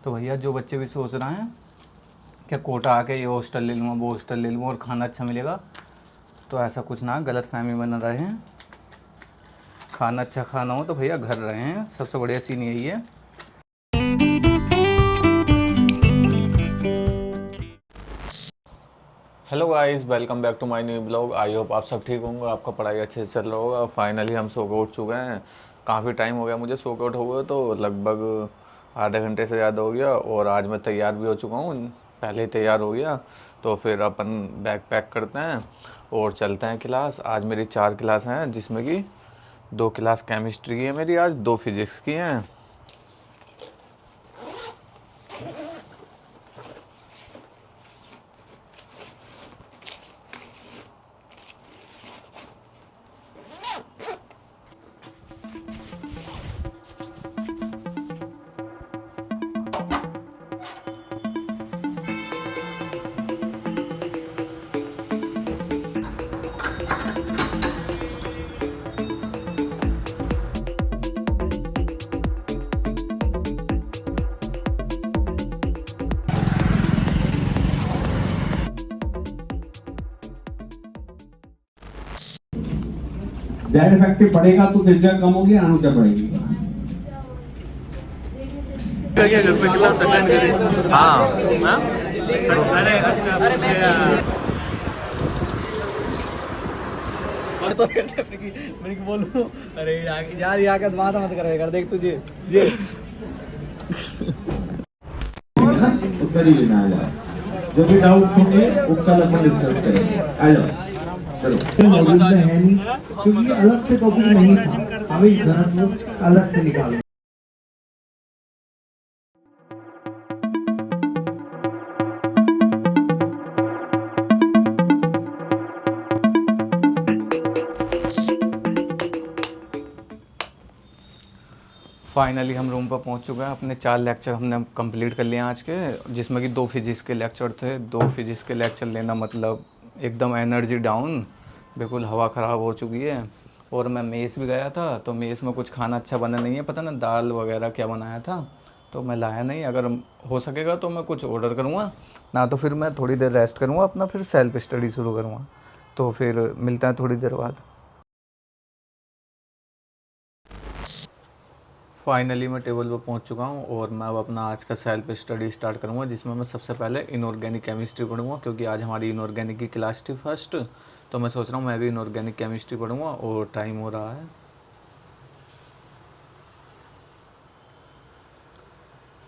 तो भैया जो बच्चे भी सोच रहे हैं कि कोटा आके ये हॉस्टल ले लूँगा वो हॉस्टल ले लूँगा और खाना अच्छा मिलेगा, तो ऐसा कुछ ना, गलत फहमी बना रहे हैं। खाना अच्छा खाना हो तो भैया घर रहे हैं, सबसे बढ़िया सीन यही है। Hello guys, welcome back to my new blog. I hope आप सब ठीक होंगे, आपका पढ़ाई अच्छे से चल रहा होगा। फाइनली हम सो के उठ चुके हैं। काफ़ी टाइम हो गया मुझे सो के उठे हुए, तो लगभग आधे घंटे से ज़्यादा हो गया। और आज मैं तैयार भी हो चुका हूँ, पहले ही तैयार हो गया। तो फिर अपन बैग पैक करते हैं और चलते हैं क्लास। आज मेरी 4 क्लास हैं, जिसमें कि 2 क्लास केमिस्ट्री की है मेरी, आज 2 फिजिक्स की हैं। जेड इफेक्टिव पड़ेगा तो त्रिज्या कम होगी, अनुजा बढ़ेगी। घर पे क्लास अटेंड करें। हाँ अरे अच्छा तो मैं बोलूं, अरे यार यहाँ का बात मत करेगा, देख तुझे ये उत्तर ही लेना आ जाए। जब भी डाउट होंगे उत्तर अपन डिस्कस करेंगे। आ जाओ चलो। मौजूद में है नहीं क्योंकि अलग से टॉपिक नहीं था, हमें गलत अलग से निकालो। फाइनली हम रूम पर पहुंच चुके हैं। अपने 4 लेक्चर हमने कंप्लीट कर लिए आज के, जिसमें कि 2 फिजिक्स के लेक्चर थे। 2 फिजिक्स के लेक्चर लेना मतलब एकदम एनर्जी डाउन, बिल्कुल हवा ख़राब हो चुकी है। और मैं मेस भी गया था, तो मेस में कुछ खाना अच्छा बना नहीं है, पता ना दाल वगैरह क्या बनाया था, तो मैं लाया नहीं। अगर हो सकेगा तो मैं कुछ ऑर्डर करूँगा, ना तो फिर मैं थोड़ी देर रेस्ट करूँगा, अपना फिर सेल्फ स्टडी शुरू करूँगा। तो फिर मिलता है थोड़ी देर बाद। फाइनली मैं टेबल पर पहुंच चुका हूं और मैं अब अपना आज का सेल्फ स्टडी स्टार्ट करूंगा, जिसमें मैं सबसे पहले इनऑर्गेनिक केमिस्ट्री पढ़ूंगा, क्योंकि आज हमारी इनऑर्गेनिक की क्लास थी फर्स्ट। तो मैं सोच रहा हूं मैं भी इनऑर्गेनिक केमिस्ट्री पढ़ूंगा। और टाइम हो रहा है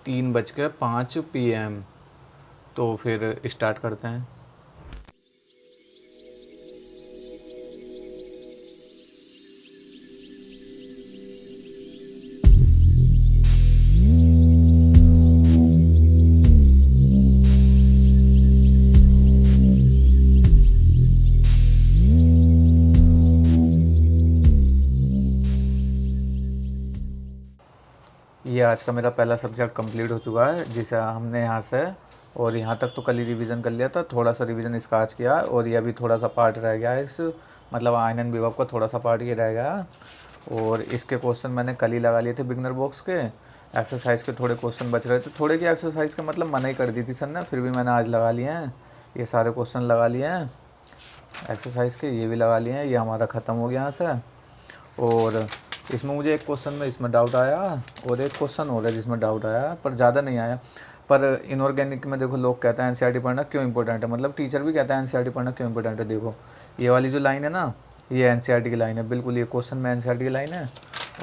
3:05 PM। तो फिर स्टार्ट करते हैं। ये आज का मेरा पहला सब्जेक्ट कंप्लीट हो चुका है, जिसे हमने यहाँ से और यहाँ तक तो कल ही रिवीजन कर लिया था। थोड़ा सा रिवीजन इसका आज किया, और ये अभी थोड़ा सा पार्ट रह गया है इस मतलब आयनन विभव का थोड़ा सा पार्ट ये रह गया। और इसके क्वेश्चन मैंने कल ही लगा लिए थे बिगनर बॉक्स के। एक्सरसाइज के थोड़े क्वेश्चन बच रहे थे, थोड़े की एक्सरसाइज का मतलब मना ही कर दी थी सर ने, फिर भी मैंने आज लगा लिए हैं। ये सारे क्वेश्चन लगा लिए हैं एक्सरसाइज के, ये भी लगा लिए हैं। ये हमारा ख़त्म हो गया यहाँ से। और इसमें मुझे एक क्वेश्चन में इसमें डाउट आया, और एक क्वेश्चन और है जिसमें डाउट आया, पर ज़्यादा नहीं आया। पर इनऑर्गेनिक में देखो, लोग कहते हैं एनसीईआरटी पढ़ना क्यों इंपॉर्टेंट है, मतलब टीचर भी कहता है एनसीईआरटी पढ़ना क्यों इंपॉर्टेंट है। देखो ये वाली जो लाइन है ना, ये एनसीईआरटी की लाइन है, बिल्कुल ये क्वेश्चन में एनसीईआरटी की लाइन है।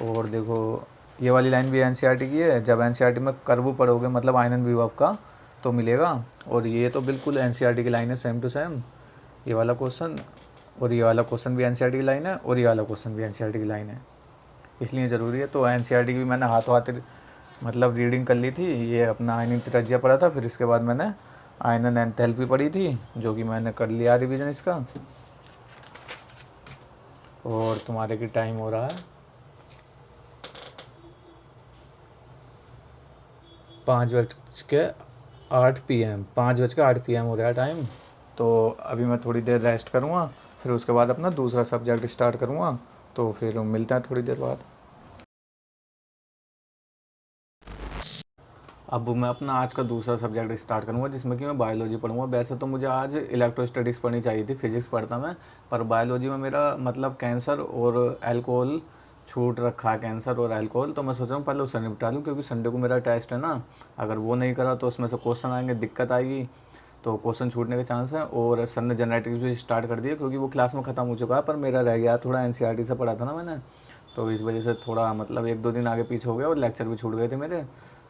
और देखो ये वाली लाइन भी एनसीईआरटी की है। जब एनसीईआरटी में कर्व पढ़ोगे मतलब आयनन विभव का, तो मिलेगा। और ये तो बिल्कुल एनसीईआरटी की लाइन है, सेम टू सेम ये वाला क्वेश्चन। और ये वाला क्वेश्चन भी एनसीईआरटी की लाइन है, और ये वाला क्वेश्चन भी एनसीईआरटी की लाइन है, इसलिए ज़रूरी है। तो एनसीईआरटी की भी मैंने हाथों हाथ मतलब रीडिंग कर ली थी। ये अपना आयनन त्रिज्या पढ़ा था, फिर इसके बाद मैंने आयनन एंथैल्पी पढ़ी थी, जो कि मैंने कर लिया रिवीजन इसका। और तुम्हारे की टाइम हो रहा है 5:08 PM, 5:08 PM हो रहा है टाइम। तो अभी मैं थोड़ी देर रेस्ट करूँगा, फिर उसके बाद अपना दूसरा सब्जेक्ट स्टार्ट करूँगा। तो फिर मिलता है थोड़ी देर बाद। अब मैं अपना आज का दूसरा सब्जेक्ट स्टार्ट करूँगा जिसमें कि मैं बायोलॉजी पढ़ूंगा। वैसे तो मुझे आज इलेक्ट्रोस्टैटिक्स पढ़नी चाहिए थी, फिजिक्स पढ़ता मैं, पर बायोलॉजी में मेरा मतलब कैंसर और अल्कोहल छूट रखा है, कैंसर और अल्कोहल। तो मैं सोच रहा हूँ पहले उससे निपटा लूँ, क्योंकि संडे को मेरा टेस्ट है ना, अगर वो नहीं करा तो उसमें से क्वेश्चन आएंगे, दिक्कत आएगी, तो क्वेश्चन छूटने के चांस है। और सर ने जेनेटिक्स भी स्टार्ट कर दिया, क्योंकि वो क्लास में ख़त्म हो चुका है, पर मेरा रह गया थोड़ा, एनसीईआरटी से पढ़ा था ना मैंने, तो इस वजह से थोड़ा मतलब 1-2 दिन आगे पीछे हो गया और लेक्चर भी छूट गए थे मेरे।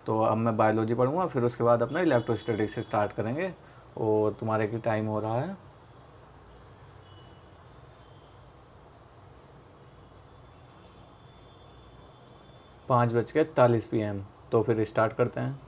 तो अब मैं बायोलॉजी पढ़ूंगा, फिर उसके बाद अपना इलेक्ट्रोस्टैटिक्स स्टार्ट करेंगे। और तुम्हारे की टाइम हो रहा है 5:41 PM। तो फिर स्टार्ट करते हैं।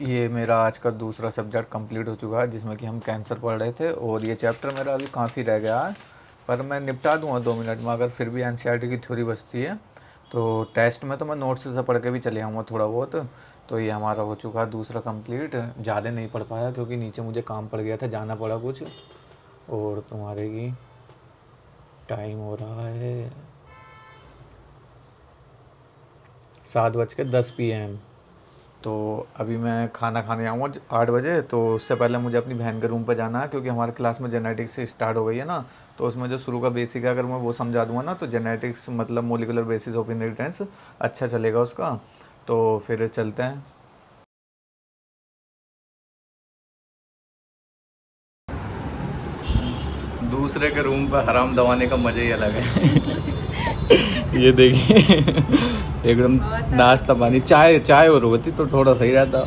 ये मेरा आज का दूसरा सब्जेक्ट कंप्लीट हो चुका है, जिसमें कि हम कैंसर पढ़ रहे थे। और ये चैप्टर मेरा अभी काफ़ी रह गया है, पर मैं निपटा दूंगा 2 मिनट में। अगर फिर भी एनसीईआरटी की थ्योरी बचती है तो टेस्ट में तो मैं नोट्स से पढ़ के भी चले आऊँगा थोड़ा बहुत। तो ये हमारा हो चुका है दूसरा कंप्लीट। ज़्यादा नहीं पढ़ पाया क्योंकि नीचे मुझे काम पड़ गया था, जाना पड़ा कुछ। और तुम्हारे की टाइम हो रहा है 7:10 PM। तो अभी मैं खाना खाने आऊँगा 8 बजे। तो उससे पहले मुझे अपनी बहन के रूम पर जाना है, क्योंकि हमारे क्लास में जेनेटिक्स से स्टार्ट हो गई है ना। तो उसमें जो शुरू का बेसिक है, अगर मैं वो समझा दूंगा ना, तो जेनेटिक्स मतलब मोलिकुलर बेसिस ऑफ इनहेरिटेंस अच्छा चलेगा उसका। तो फिर चलते हैं। दूसरे के रूम पर हराम दवाने का मज़ा ही अलग है। ये देखिए एकदम नाश्ता पानी, चाय चाय और होती तो थोड़ा सही रहता।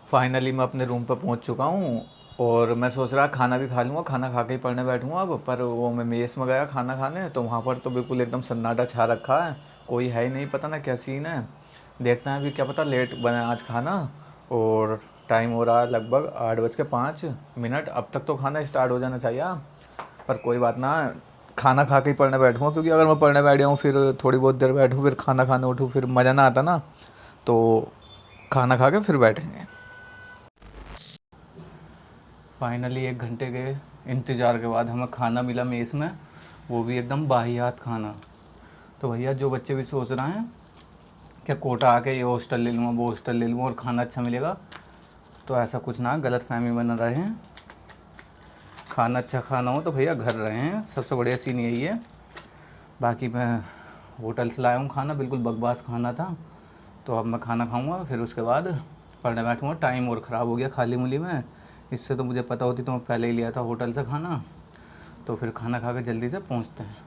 फाइनली मैं अपने रूम पर पहुंच चुका हूं। और मैं सोच रहा खाना भी खा लूँगा, खाना खा के ही पढ़ने बैठूंगा अब। पर वो मैं मेस में गया खाना खाने, तो वहाँ पर तो बिल्कुल एकदम सन्नाटा छा रखा है, कोई है ही नहीं, पता ना क्या सीन है। देखते हैं अभी, क्या पता लेट बना आज खाना। और टाइम हो रहा है लगभग 8:05। अब तक तो खाना स्टार्ट हो जाना चाहिए, पर कोई बात ना, खाना खा के ही पढ़ने बैठूँगा। क्योंकि अगर मैं पढ़ने बैठ जाऊँ फिर थोड़ी बहुत देर बैठूँ, फिर खाना खाने उठूँ, फिर मज़ा ना आता ना। तो खाना खा के फिर बैठेंगे। फाइनली 1 घंटे के इंतज़ार के बाद हमें खाना मिला मेस में, वो भी एकदम बाहियात खाना। तो भैया जो बच्चे भी सोच रहे हैं कि कोटा आके ये हॉस्टल ले लूँगा, वो हॉस्टल ले लूँगा और खाना अच्छा मिलेगा, तो ऐसा कुछ ना, गलत फहमी बना रहे हैं। खाना अच्छा खाना हो तो भैया घर रहे हैं, सबसे बढ़िया सीन यही है। बाकी मैं होटल से लाया हूँ खाना, बिल्कुल बकवास खाना था। तो अब मैं खाना खाऊंगा, फिर उसके बाद पढ़ने बैठूँगा। टाइम और ख़राब हो गया खाली मुली में, इससे तो मुझे पता होती तो मैं पहले ही लिया था होटल से खाना। तो फिर खाना खा के जल्दी से पहुँचते हैं।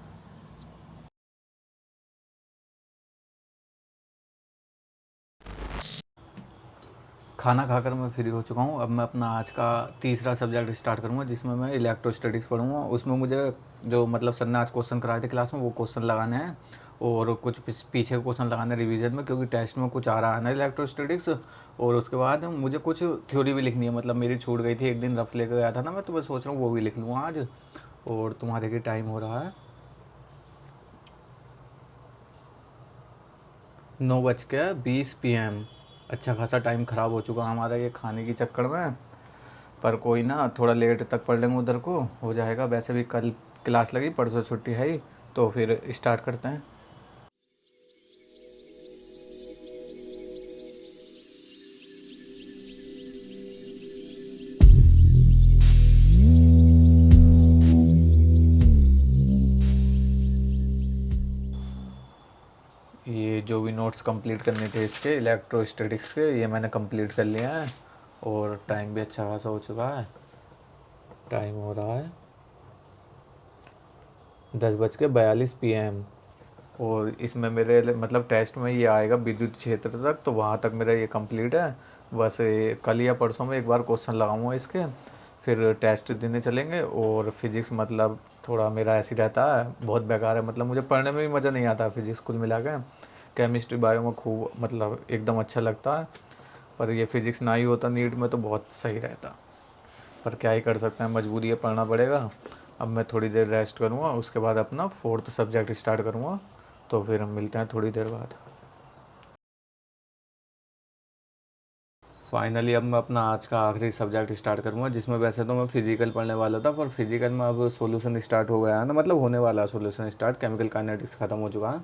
खाना खाकर मैं फ्री हो चुका हूँ। अब मैं अपना आज का तीसरा सब्जेक्ट स्टार्ट करूँगा, जिसमें मैं इलेक्ट्रोस्टैटिक्स पढ़ूँगा। उसमें मुझे जो मतलब सर ने आज क्वेश्चन कराए थे क्लास में, वो क्वेश्चन लगाने हैं और कुछ पीछे के क्वेश्चन लगाने रिवीजन में, क्योंकि टेस्ट में कुछ आ रहा है ना इलेक्ट्रोस्टैटिक्स। और उसके बाद मुझे कुछ थ्योरी भी लिखनी है, मतलब मेरी छूट गई थी, एक दिन रफ लेकर गया था ना मैं, तो मैं सोच रहा हूँ वो भी लिख लूँगा आज। और तुम्हारे की टाइम हो रहा है 9:20 PM। अच्छा खासा टाइम ख़राब हो चुका हमारा ये खाने की चक्कर में, पर कोई ना, थोड़ा लेट तक पढ़ लेंगे, उधर को हो जाएगा। वैसे भी कल क्लास लगी, परसों छुट्टी है ही। तो फिर स्टार्ट करते हैं। ये जो भी नोट्स कंप्लीट करने थे इसके इलेक्ट्रोस्टैटिक्स के, ये मैंने कंप्लीट कर लिया है। और टाइम भी अच्छा खासा हो चुका है। टाइम हो रहा है 10:42 PM। और इसमें मेरे मतलब टेस्ट में ये आएगा विद्युत क्षेत्र तक, तो वहाँ तक मेरा ये कंप्लीट है। बस कल या परसों में एक बार क्वेश्चन लगाऊंगा इसके, फिर टेस्ट देने चलेंगे। और फिजिक्स मतलब थोड़ा मेरा ऐसे ही रहता है, बहुत बेकार है, मतलब मुझे पढ़ने में भी मज़ा नहीं आता फिजिक्स कुल मिला के। केमिस्ट्री बायो में खूब मतलब एकदम अच्छा लगता है, पर ये फिजिक्स ना ही होता नीट में तो बहुत सही रहता। पर क्या ही कर सकते हैं, मजबूरी है, पढ़ना पड़ेगा। अब मैं थोड़ी देर रेस्ट करूँगा, उसके बाद अपना 4th सब्जेक्ट स्टार्ट करूँगा। तो फिर हम मिलते हैं थोड़ी देर बाद। फाइनली अब मैं अपना आज का आखिरी सब्जेक्ट स्टार्ट करूँगा, जिसमें वैसे तो मैं फिजिकल पढ़ने वाला था, पर फिजिकल में अब सॉल्यूशन स्टार्ट हो गया है ना, मतलब होने वाला है सॉल्यूशन स्टार्ट। केमिकल काइनेटिक्स ख़त्म हो चुका है,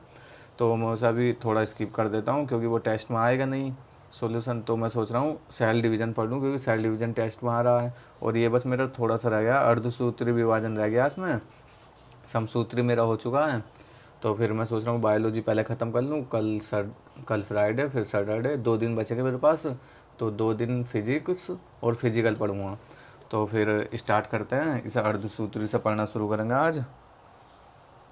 तो मैं उसे अभी थोड़ा स्किप कर देता हूँ, क्योंकि वो टेस्ट में आएगा नहीं सॉल्यूशन। तो मैं सोच रहा हूँ सेल डिवीज़न पढ़ लूँ, क्योंकि सेल डिवीज़न टेस्ट में आ रहा है। और ये बस मेरा थोड़ा सा रह गया, अर्धसूत्री विभाजन रह गया इसमें, समसूत्री मेरा हो चुका है। तो फिर मैं सोच रहा हूँ बायोलॉजी पहले ख़त्म कर लूँ, कल फ्राइडे फिर सैटरडे, 2 दिन बचेंगे मेरे पास। तो 2 दिन फिजिक्स और फिजिकल पढ़ूँगा। तो फिर स्टार्ट करते हैं, इसे अर्धसूत्री से पढ़ना शुरू करेंगे आज,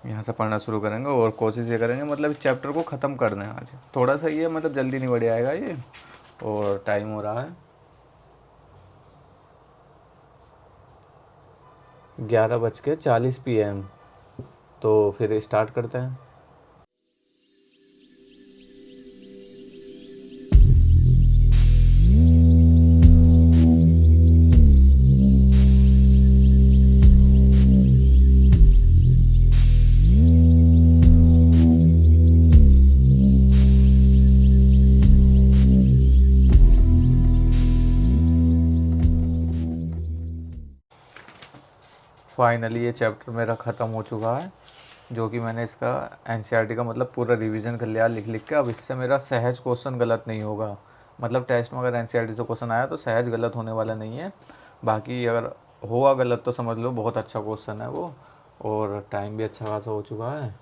यहाँ से पढ़ना शुरू करेंगे और कोशिश ये करेंगे मतलब इस चैप्टर को ख़त्म कर दें आज। थोड़ा सा ये मतलब जल्दी नहीं बढ़ आएगा ये, और टाइम हो रहा है 11:40 PM। तो फिर स्टार्ट करते हैं। फाइनली ये चैप्टर मेरा ख़त्म हो चुका है, जो कि मैंने इसका एनसीईआरटी का मतलब पूरा रिवीजन कर लिया लिख लिख के। अब इससे मेरा सहज क्वेश्चन गलत नहीं होगा, मतलब टेस्ट में अगर एनसीईआरटी से क्वेश्चन आया तो सहज गलत होने वाला नहीं है। बाकी अगर हुआ गलत तो समझ लो बहुत अच्छा क्वेश्चन है वो। और टाइम भी अच्छा खासा हो चुका है।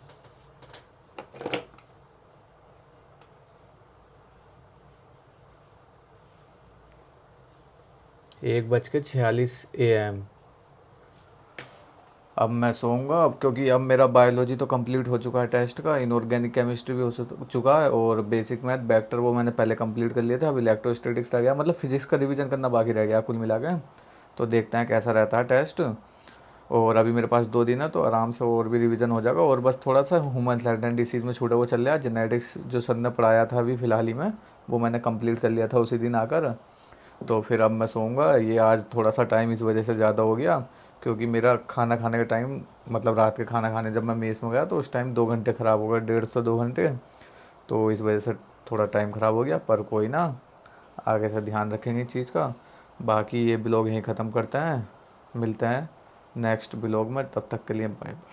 1:46 AM। अब मैं सोऊंगा, अब क्योंकि अब मेरा बायोलॉजी तो कंप्लीट हो चुका है टेस्ट का, इनऑर्गेनिक केमिस्ट्री भी हो चुका है, और बेसिक मैथ वेक्टर वो मैंने पहले कंप्लीट कर लिया था। अब इलेक्ट्रोस्टैटिक्स रह गया, मतलब फिजिक्स का रिवीजन करना बाकी रह गया कुल मिला के। तो देखते हैं कैसा रहता है टेस्ट। और अभी मेरे पास 2 दिन है, तो आराम से और भी रिवीजन हो जाएगा। और बस थोड़ा सा ह्यूमन हेल्थ एंड डिसीज़ में छूटा वो चल रहा है। जेनेटिक्स जो सर ने पढ़ाया था अभी फ़िलहाल ही में, वो मैंने कंप्लीट कर लिया था उसी दिन आकर। तो फिर अब मैं सोऊंगा। ये आज थोड़ा सा टाइम इस वजह से ज़्यादा हो गया, क्योंकि मेरा खाना खाने का टाइम, मतलब रात के खाना खाने जब मैं मेस में गया तो उस टाइम 2 घंटे ख़राब हो गए, 1.5 से 2 घंटे। तो इस वजह से थोड़ा टाइम ख़राब हो गया, पर कोई ना, आगे से ध्यान रखेंगे इस चीज़ का। बाकी ये ब्लॉग यहीं ख़त्म करते हैं, मिलते हैं नेक्स्ट ब्लॉग में, तब तक के लिए बाय बाय।